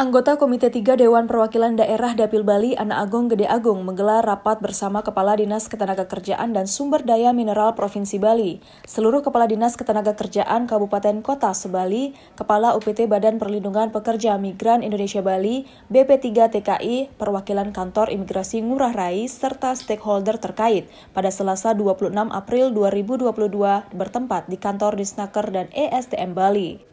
Anggota Komite 3 Dewan Perwakilan Daerah Dapil Bali Ana Agung Gede Agung menggelar rapat bersama Kepala Dinas Ketenagakerjaan dan Sumber Daya Mineral Provinsi Bali, seluruh Kepala Dinas Ketenagakerjaan Kabupaten Kota Sebali, Kepala UPT Badan Perlindungan Pekerja Migran Indonesia Bali, BP3 TKI, perwakilan Kantor Imigrasi Ngurah Rai, serta stakeholder terkait pada Selasa 26 April 2022 bertempat di Kantor Disnaker dan ESDM Bali.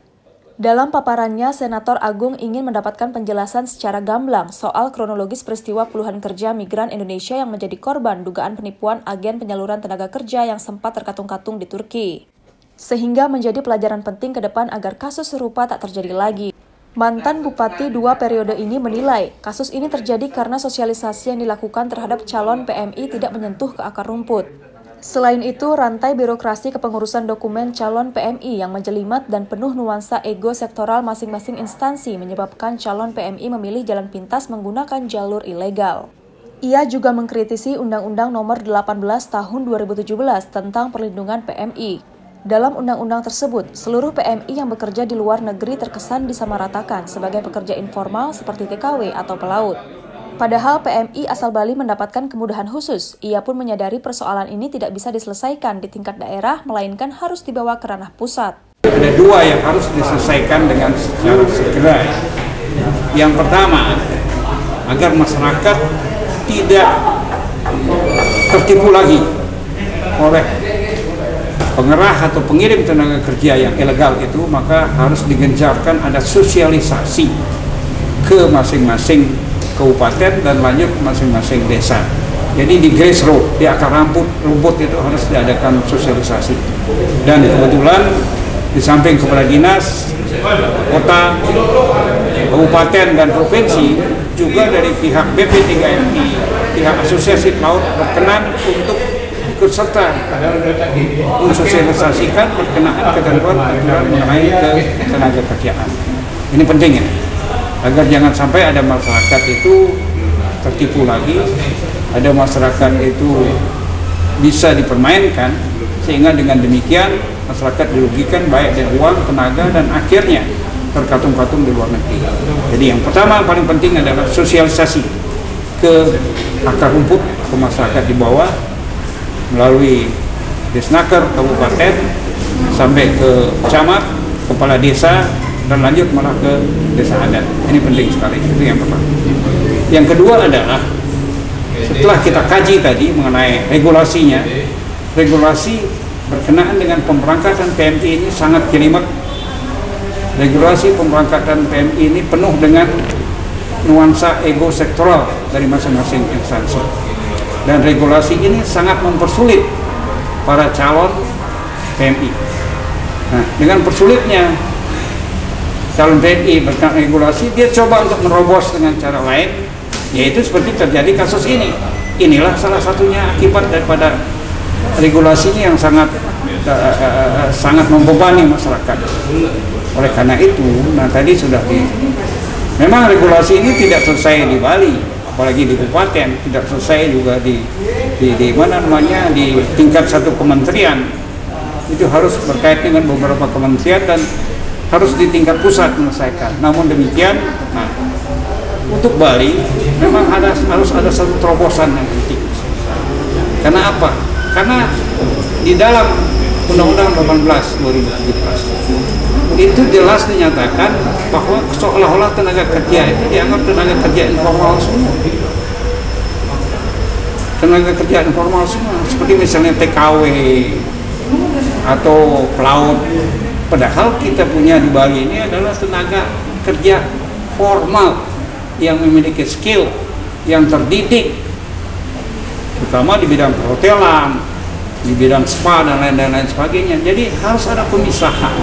Dalam paparannya, Senator Agung ingin mendapatkan penjelasan secara gamblang soal kronologis peristiwa puluhan kerja migran Indonesia yang menjadi korban dugaan penipuan agen penyaluran tenaga kerja yang sempat terkatung-katung di Turki. Sehingga menjadi pelajaran penting ke depan agar kasus serupa tak terjadi lagi. Mantan Bupati 2 periode ini menilai, kasus ini terjadi karena sosialisasi yang dilakukan terhadap calon PMI tidak menyentuh ke akar rumput. Selain itu, rantai birokrasi kepengurusan dokumen calon PMI yang menjelimet dan penuh nuansa ego sektoral masing-masing instansi menyebabkan calon PMI memilih jalan pintas menggunakan jalur ilegal. Ia juga mengkritisi Undang-Undang Nomor 18 Tahun 2017 tentang Perlindungan PMI. Dalam undang-undang tersebut, seluruh PMI yang bekerja di luar negeri terkesan disamaratakan sebagai pekerja informal seperti TKW atau pelaut. Padahal PMI asal Bali mendapatkan kemudahan khusus, ia pun menyadari persoalan ini tidak bisa diselesaikan di tingkat daerah, melainkan harus dibawa ke ranah pusat. Ada dua yang harus diselesaikan dengan secara segera. Yang pertama, agar masyarakat tidak tertipu lagi oleh pengerah atau pengirim tenaga kerja yang ilegal itu, maka harus digencarkan ada sosialisasi ke masing-masing kabupaten dan lanjut masing-masing desa. Jadi di grassroots, di akar rumput itu harus diadakan sosialisasi. Dan kebetulan di samping kepala dinas, kota, kabupaten dan provinsi, juga dari pihak BP3MI, pihak Asosiasi Pelaut berkenan untuk ikut serta mensosialisasikan berkenaan ketentuan aturan mengenai ketenaga kerjaan. Ini penting ya, agar jangan sampai ada masyarakat itu tertipu lagi, ada masyarakat itu bisa dipermainkan, sehingga dengan demikian masyarakat dirugikan baik dari uang, tenaga, dan akhirnya terkatung-katung di luar negeri. Jadi yang pertama paling penting adalah sosialisasi ke akar rumput, ke masyarakat di bawah, melalui Disnaker kabupaten sampai ke camat, kepala desa, dan lanjut malah ke desa adat. Ini penting sekali, itu yang pertama. Yang kedua adalah setelah kita kaji tadi mengenai regulasinya, regulasi berkenaan dengan pemberangkatan PMI ini sangat jelimet. Regulasi pemberangkatan PMI ini penuh dengan nuansa ego sektoral dari masing-masing instansi. Dan regulasi ini sangat mempersulit para calon PMI. Nah, dengan persulitnya calon PMI berkenaan regulasi, dia coba untuk menerobos dengan cara lain, yaitu seperti terjadi kasus ini. Inilah salah satunya akibat daripada regulasinya yang sangat membebani masyarakat. Oleh karena itu, tadi sudah memang regulasi ini tidak selesai di Bali, apalagi di kabupaten, tidak selesai juga di tingkat satu kementerian. Itu harus berkait dengan beberapa kementerian dan harus di tingkat pusat menyelesaikan. Namun demikian, untuk Bali memang harus ada satu terobosan yang penting. Karena apa? Karena di dalam Undang-Undang 18 2017 itu jelas dinyatakan bahwa seolah-olah tenaga kerja itu dianggap tenaga kerja informal semua. Tenaga kerja informal semua, seperti misalnya TKW atau pelaut. Padahal kita punya di Bali ini adalah tenaga kerja formal yang memiliki skill, yang terdidik, terutama di bidang perhotelan, di bidang spa dan lain-lain sebagainya. Jadi harus ada pemisahan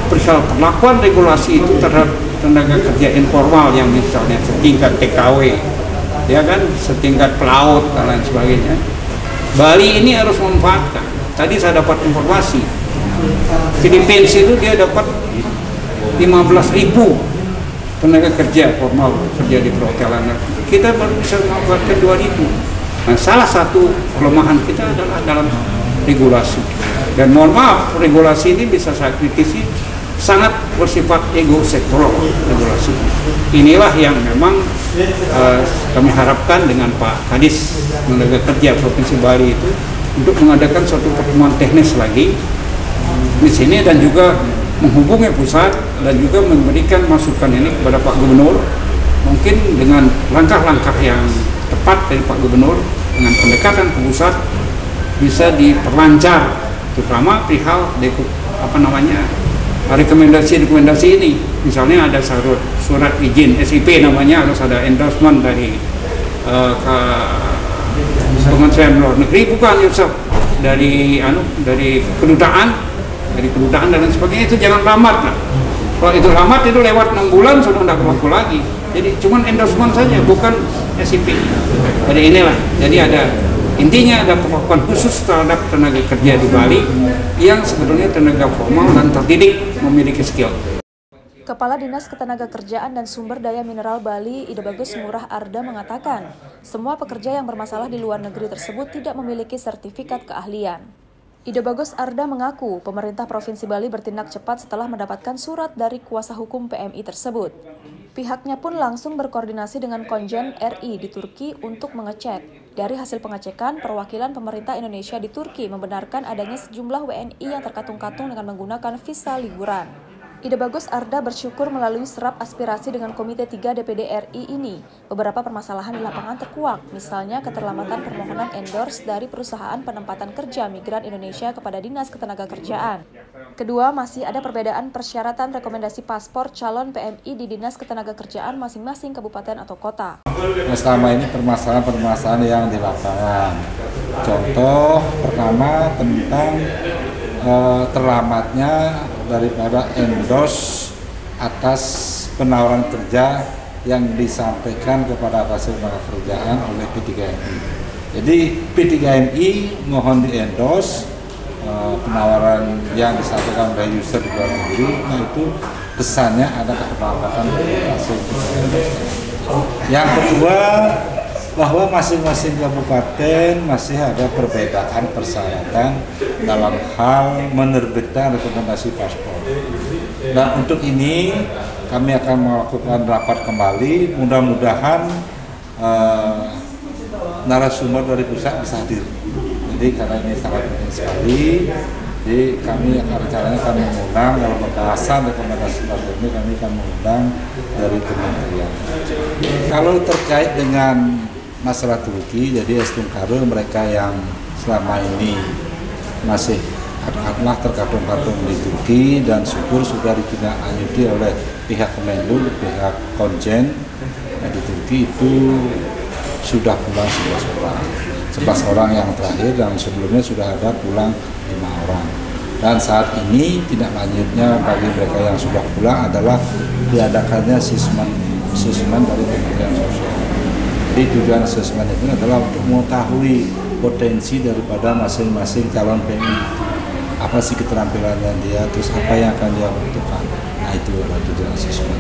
perihal perlakuan regulasi itu terhadap tenaga kerja informal yang misalnya setingkat TKW, ya kan, setingkat pelaut dan lain sebagainya. Bali ini harus memanfaatkan. Tadi saya dapat informasi, Filipina itu dia dapat 15.000 tenaga kerja formal kerja di perhotelan. Kita baru bisa memanfaatkan 2.000. Nah, salah satu kelemahan kita adalah dalam regulasi. Dan mohon maaf, regulasi ini bisa saya kritisi sangat bersifat ego sektoral regulasi. inilah yang memang kami harapkan dengan Pak Kadis Tenaga Kerja Provinsi Bali itu untuk mengadakan suatu pertemuan teknis lagi di sini dan juga menghubungi pusat dan juga memberikan masukan ini kepada Pak Gubernur, mungkin dengan langkah-langkah yang tepat dari Pak Gubernur dengan pendekatan ke pusat bisa diperlancar, terutama perihal rekomendasi ini. Misalnya ada surat izin SIP namanya, harus ada endorsement dari Kementerian Luar Negeri, bukan Yusuf, dari kedutaan dan lain sebagainya. Itu jangan lambat lah. Kalau itu lambat, itu lewat 6 bulan sudah tidak berlaku lagi. Jadi cuman endorsement saja, bukan SIP. Jadi inilah, intinya ada perlakuan khusus terhadap tenaga kerja di Bali yang sebetulnya tenaga formal dan terdidik, memiliki skill. Kepala Dinas Ketenagakerjaan dan Sumber Daya Mineral Bali, Ida Bagus Ngurah Arda mengatakan, semua pekerja yang bermasalah di luar negeri tersebut tidak memiliki sertifikat keahlian. Ida Bagus Arda mengaku pemerintah Provinsi Bali bertindak cepat setelah mendapatkan surat dari kuasa hukum PMI tersebut. Pihaknya pun langsung berkoordinasi dengan Konjen RI di Turki untuk mengecek. Dari hasil pengecekan, perwakilan pemerintah Indonesia di Turki membenarkan adanya sejumlah WNI yang terkatung-katung dengan menggunakan visa liburan. Ida Bagus Arda bersyukur melalui serap aspirasi dengan Komite 3 DPD RI ini, beberapa permasalahan di lapangan terkuak, misalnya keterlambatan permohonan endorse dari perusahaan penempatan kerja migran Indonesia kepada Dinas Ketenagakerjaan. Kedua, masih ada perbedaan persyaratan rekomendasi paspor calon PMI di Dinas Ketenagakerjaan masing-masing kabupaten atau kota. Selama ini permasalahan yang di lapangan. Contoh pertama tentang terlambatnya daripada endorse atas penawaran kerja yang disampaikan kepada atas tenaga kerjaan oleh P3MI. Jadi P3MI mohon di-endorse penawaran yang disampaikan oleh user di luar negeri, nah itu kesannya ada keterlambatan dari hasil. Yang kedua, bahwa masing-masing kabupaten masih ada perbedaan persyaratan dalam hal menerbitkan rekomendasi paspor. Dan untuk ini kami akan melakukan rapat kembali, mudah-mudahan narasumber dari pusat bisa hadir. Jadi karena ini sangat penting sekali, jadi kami akan mengundang dalam pembahasan rekomendasi paspor ini, kami akan mengundang dari kementerian. Kalau terkait dengan masalah Turki, jadi Estungkare mereka yang selama ini masih katakanlah terkatung-katung di Turki dan syukur sudah ditindaklanjuti oleh pihak Kemenlu, pihak Konjen di Turki itu sudah pulang 11 orang yang terakhir, dan sebelumnya sudah ada pulang 5 orang. Dan saat ini tindak lanjutnya bagi mereka yang sudah pulang adalah diadakannya asesmen dari Kementerian Sosial. Jadi tujuan asesmen itu adalah untuk mengetahui potensi daripada masing-masing calon PMI itu. Apa sih keterampilannya dia, terus apa yang akan dia butuhkan. Nah itu adalah tujuan asesmen.